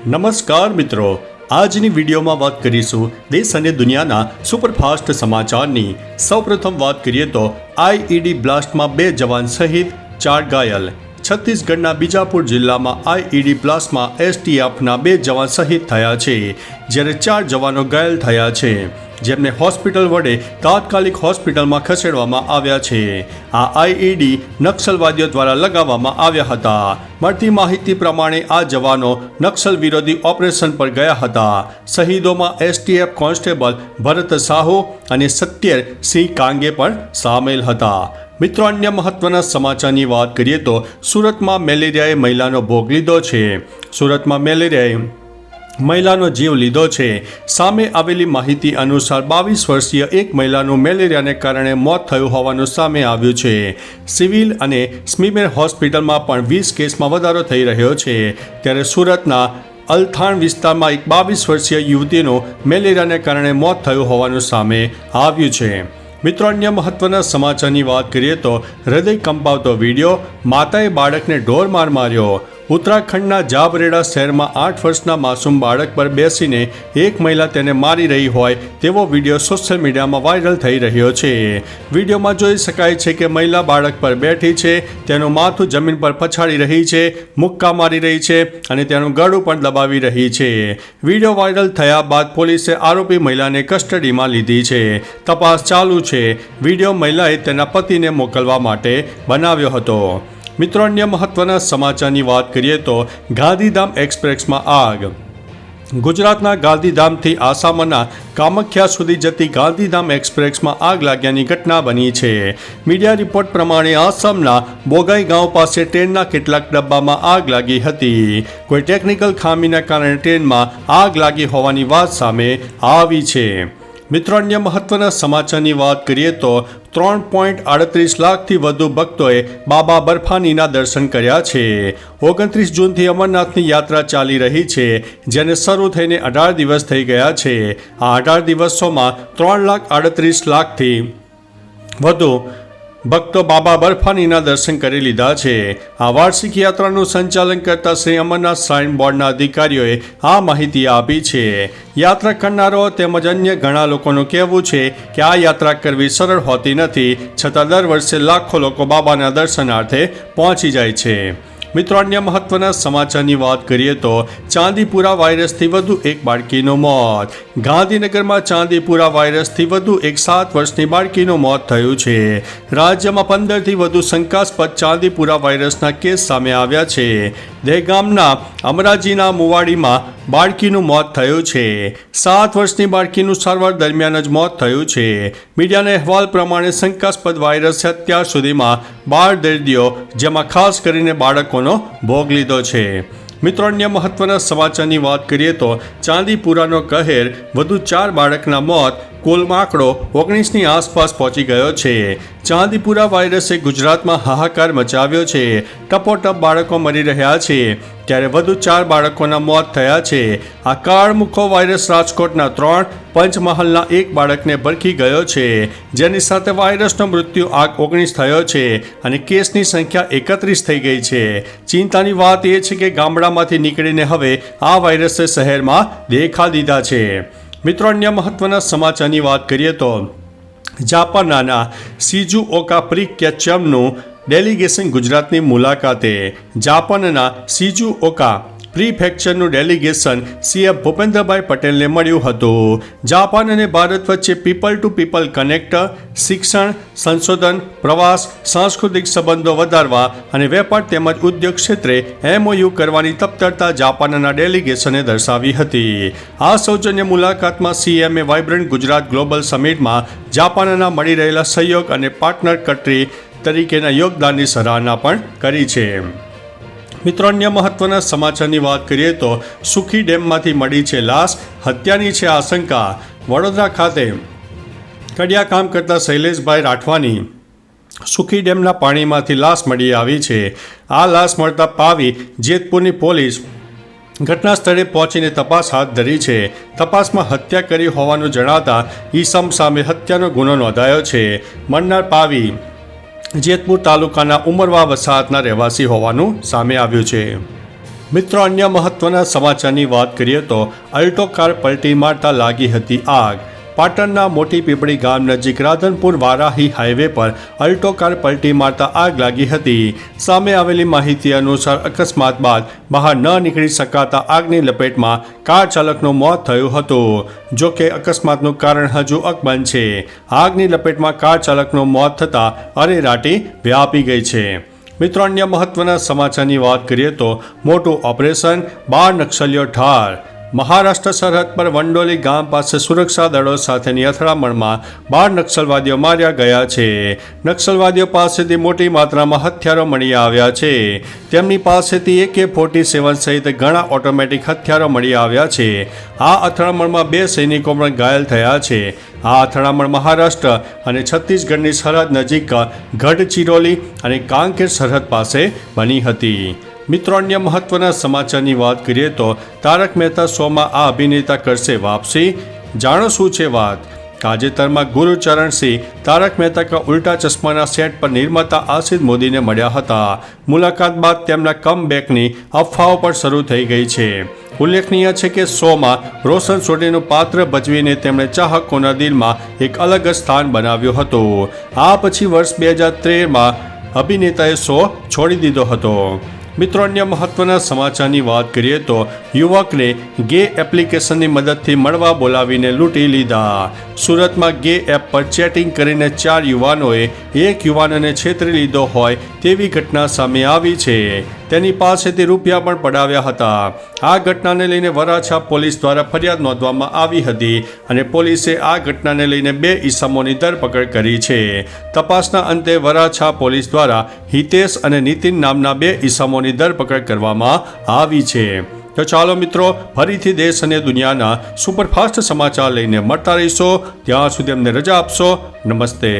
નમસ્કાર મિત્રો, આજની વિડીયોમાં વાત કરીશું દેશ અને દુનિયાના સુપરફાસ્ટ સમાચારની। સૌપ્રથમ વાત કરીએ તો આઈઈડી બ્લાસ્ટમાં 2 જવાન શહીદ, 4 ઘાયલ। છત્તીસગઢના બીજાપુર જિલ્લામાં આઈઈડી બ્લાસ્ટમાં એસટીએફના 2 જવાન શહીદ થયા છે, જ્યારે 4 જવાનો ઘાયલ થયા છે, જેમને હોસ્પિટલ વડે તાત્કાલિક હોસ્પિટલમાં ખસેડવામાં આવ્યા છે। આ આઈઈડી નક્સલવાદીઓ દ્વારા લગાવવામાં આવ્યા હતા। મળતી માહિતી પ્રમાણે આ જવાનો નક્સલ વિરોધી ઓપરેશન પર ગયા હતા। શહીદોમાં એસટીએફ કોન્સ્ટેબલ ભરત સાહુ અને સત્યેર સિંહ કાંગે પણ સામેલ હતા। મિત્રો, અન્ય મહત્વના સમાચારની વાત કરીએ તો સુરતમાં મેલેરિયાએ મહિલાનો ભોગ લીધો છે। સુરતમાં મેલેરિયાએ મહિલાનો જીવ લીધો છે। સામે આવેલી માહિતી અનુસાર 22 વર્ષીય એક મહિલાનું મેલેરિયાને કારણે મોત થયું હોવાનું સામે આવ્યું છે। સિવિલ અને સ્મીમેર હોસ્પિટલમાં પણ 20 કેસમાં વધારો થઈ રહ્યો છે, ત્યારે સુરતના અલથાણ વિસ્તારમાં એક 22 વર્ષીય યુવતીનું મેલેરિયાને કારણે મોત થયું હોવાનું સામે આવ્યું છે। મિત્રો, અન્ય મહત્વના સમાચારની વાત કરીએ તો હૃદય કંપાવતો વિડીયો, માતાએ બાળકને ઢોર માર માર્યો। ઉત્તરાખંડના જાબરેડા શહેરમાં 8 વર્ષના માસૂમ બાળક પર બેસીને એક મહિલા તેને મારી રહી હોય તેવો વિડીયો સોશિયલ મીડિયામાં વાયરલ થઈ રહ્યો છે। વિડીયોમાં જોઈ શકાય છે કે મહિલા બાળક પર બેઠી છે, તેનું માથું જમીન પર પછાડી રહી છે, મુક્કા મારી રહી છે અને તેનું ગળું પણ દબાવી રહી છે। વિડીયો વાયરલ થયા બાદ પોલીસે આરોપી મહિલાને કસ્ટડીમાં લીધી છે। તપાસ ચાલુ છે। વિડીયો મહિલાએ તેના પતિને મોકલવા માટે બનાવ્યો હતો। મિત્રો, અન્ય મહત્વના સમાચારની વાત કરીએ તો ગાંધીધામ એક્સપ્રેસમાં આગ। ગુજરાતના ગાંધીધામથી આસામના કામાખ્યા સુધી જતી ગાંધીધામ એક્સપ્રેસમાં આગ લાગ્યાની ઘટના બની છે। મીડિયા રિપોર્ટ પ્રમાણે આસામના બોગાઈ ગાંવ પાસે ટ્રેનના કેટલાક ડબ્બામાં આગ લાગી હતી। કોઈ ટેકનિકલ ખામીના કારણે ટ્રેનમાં આગ લાગી હોવાની વાત સામે આવી છે। મિત્રો, અન્ય મહત્વના સમાચારની વાત કરીએ તો 3.38 લાખથી વધુ ભક્તોએ બાબા બર્ફાનીના દર્શન કર્યા છે। 29 જૂનથી અમરનાથની યાત્રા ચાલી રહી છે, જેને શરૂ થઈને 18 દિવસ થઈ ગયા છે। આ 18 દિવસોમાં 3.38 લાખથી વધુ ભક્તો બાબા બર્ફાનીના દર્શન કરી લીધા છે। આ વાર્ષિક યાત્રાનું સંચાલન કરતા શ્રી અમરનાથ શ્રાઇન બોર્ડના અધિકારીઓએ આ માહિતી આપી છે। યાત્રા કરનારો તેમજ અન્ય ઘણા લોકોનું કહેવું છે કે આ યાત્રા કરવી સરળ હોતી નથી, છતાં દર વર્ષે લાખો લોકો બાબાના દર્શનાર્થે પહોંચી જાય છે। મિત્રો, અન્ય મહત્વના સમાચારની વાત કરીએ તો ચાંદીપુરા વાયરસથી વધુ એક બાળકીનું મોત। ગાંધીનગરમાં ચાંદીપુરા વાયરસથી વધુ એક 7 વર્ષની બાળકીનું મોત થયું છે। રાજ્યમાં 15થી વધુ શંકાસ્પદ ચાંદીપુરા વાયરસના કેસ સામે આવ્યા છે। દહેગામના અમરાજીના મુવાડીમાં બાળકીનું મોત થયું છે। 7 વર્ષની બાળકીનું સારવાર દરમિયાન જ મોત થયું છે। મીડિયાના અહેવાલ પ્રમાણે શંકાસ્પદ વાયરસે અત્યાર સુધીમાં 12 દર્દીઓ, જેમાં ખાસ કરીને બાળકોનો ભોગ લીધો છે। મિત્રો, અન્ય મહત્વના સમાચારની વાત કરીએ તો ચાંદીપુરાનો કહેર, વધુ 4 બાળકના મોત, કુલ આંકડો 19ની આસપાસ પહોંચી ગયો છે। ચાંદીપુરા વાયરસે ગુજરાતમાં હાહાકાર મચાવ્યો છે। ટપોટપ બાળકો મરી રહ્યા છે, ત્યારે વધુ 4 બાળકોના મોત થયા છે। આ કાળમુખો વાયરસ રાજકોટના 3, પંચમહાલના 1 બાળકને ભરખી ગયો છે, જેની સાથે વાયરસનો મૃત્યુ આંક 19 થયો છે અને કેસની સંખ્યા 31 થઈ ગઈ છે। ચિંતાની વાત એ છે કે ગામડામાંથી નીકળીને હવે આ વાયરસે શહેરમાં દેખા દીધા છે। મિત્રો, અન્ય મહત્વના સમાચારની વાત કરીએ તો જાપાનના શિઝુઓકા પ્રીફેક્ચરનું ડેલિગેશન ગુજરાતની મુલાકાતે। જાપાનના શિઝુઓકા પ્રીફેક્ચરનું ડેલિગેશન સીએમ ભૂપેન્દ્રભાઈ પટેલને મળ્યું હતું। જાપાન અને ભારત વચ્ચે પીપલ ટુ પીપલ કનેક્ટ, શિક્ષણ, સંશોધન, પ્રવાસ, સાંસ્કૃતિક સંબંધો વધારવા અને વેપાર તેમજ ઉદ્યોગ ક્ષેત્રે MOU કરવાની તત્પરતા જાપાનના ડેલિગેશને દર્શાવી હતી। આ સૌજન્ય મુલાકાતમાં સીએમએ વાઇબ્રન્ટ ગુજરાત ગ્લોબલ સમિટમાં જાપાનના મળી રહેલા સહયોગ અને પાર્ટનર કન્ટ્રી તરીકેના યોગદાનની સરાહના પણ કરી છે। મિત્રો, અન્ય મહત્વના સમાચારની વાત કરીએ તો સુખી ડેમમાંથી મળી છે લાશ, હત્યાની છે આશંકા। વડોદરા ખાતે કડિયા કામ કરતા શૈલેષભાઈ રાઠવાની સુખી ડેમના પાણીમાંથી લાશ મળી આવી છે। આ લાશ મળતા પાવી જેતપુરની પોલીસ ઘટના સ્થળે પહોંચીને તપાસ હાથ ધરી છે। તપાસમાં હત્યા કરી હોવાનું જણાતા ઈસમ સામે હત્યાનો ગુનો નોંધાયો છે। મરનાર પાવી જેતપુર તાલુકાના ઉમરવા વસાહતના રહેવાસી હોવાનું સામે આવ્યું છે। મિત્રો, અન્ય મહત્વના સમાચારની વાત કરીએ તો અલ્ટો કાર પલટી મારતા લાગી હતી આગ. પાટણના મોટી પીપળી ગામ નજીક રાધનપુર વારાહી હાઈવે પર અલ્ટો કાર પલટી મારતા આગ લાગી હતી. સામે આવેલી માહિતી અનુસાર અકસ્માત બાદ બહાર ન નીકળી શકાતા આગની લપેટમાં કાર ચાલકનું મોત થયું હતું. જો કે અકસ્માતનું કારણ હજુ અકબંધ છે. આગની લપેટમાં કાર ચાલકનું મોત થતાં અરેરાટી વ્યાપી ગઈ છે. મિત્રો, અન્ય મહત્વના સમાચારની વાત કરીએ તો મોટું ઓપરેશન, 12 નક્સલીઓ ઠાર. મહારાષ્ટ્ર સરહદ પર વંડોલી ગામ પાસે સુરક્ષા દળો સાથેની અથડામણમાં 12 નક્સલવાદીઓ માર્યા ગયા છે. નક્સલવાદીઓ પાસેથી મોટી માત્રામાં હથિયારો મળી આવ્યા છે. તેમની પાસેથી AK-47 સહિત ઘણા ઓટોમેટિક હથિયારો મળી આવ્યા છે. આ અથડામણમાં 2 સૈનિકો પણ ઘાયલ થયા છે. આ અથડામણ મહારાષ્ટ્ર અને છત્તીસગઢની સરહદ નજીક ગઢચિરોલી અને કાંકેર સરહદ પાસે બની હતી. મિત્રો, અન્ય મહત્વના સમાચારની વાત કરીએ તો તારક મહેતા શોમાં આ અભિનેતા કરશે વાપસી. જાણો શું છે વાત. તાજેતરમાં ગુરુચરણસિંહ તારક મહેતા કા ઉલ્ટા ચશ્માના સેટ પર નિર્માતા આશિષ મોદીને મળ્યા હતા. મુલાકાત બાદ તેમના કમબેકની અફવાઓ પણ શરૂ થઈ ગઈ છે. ઉલ્લેખનીય છે કે શોમાં રોશન સોઢીનું પાત્ર ભજવીને તેમણે ચાહકોના દિલમાં એક અલગ જ સ્થાન બનાવ્યું હતું. આ પછી વર્ષ 2013માં અભિનેતાએ શો છોડી દીધો હતો. મિત્રો, અન્ય મહત્વના સમાચારની વાત કરીએ તો યુવકને ગે એપ્લિકેશનની મદદથી મળવા બોલાવીને લૂંટી લીધા. સુરતમાં ગે એપ પર ચેટિંગ કરીને 4 યુવાનોએ એક યુવાનને છેતરી લીધો હોય તેવી ઘટના સામે આવી છે. તેની પાસેથી રૂપિયા પણ પડાવ્યા હતા. આ ઘટનાને લઈને વરાછા પોલીસ દ્વારા ફરિયાદ નોંધવામાં આવી હતી અને પોલીસે આ ઘટનાને લઈને 2 ઈસમોની ધરપકડ કરી છે. તપાસના અંતે વરાછા પોલીસ દ્વારા હિતેશ અને નીતિન નામના 2 ઈસમોની ધરપકડ કરવામાં આવી છે. તો ચાલો મિત્રો, ફરીથી દેશ અને દુનિયાના સુપરફાસ્ટ સમાચાર લઈને મળતા રહીશો. ત્યાં સુધી અમને રજા આપશો. નમસ્તે.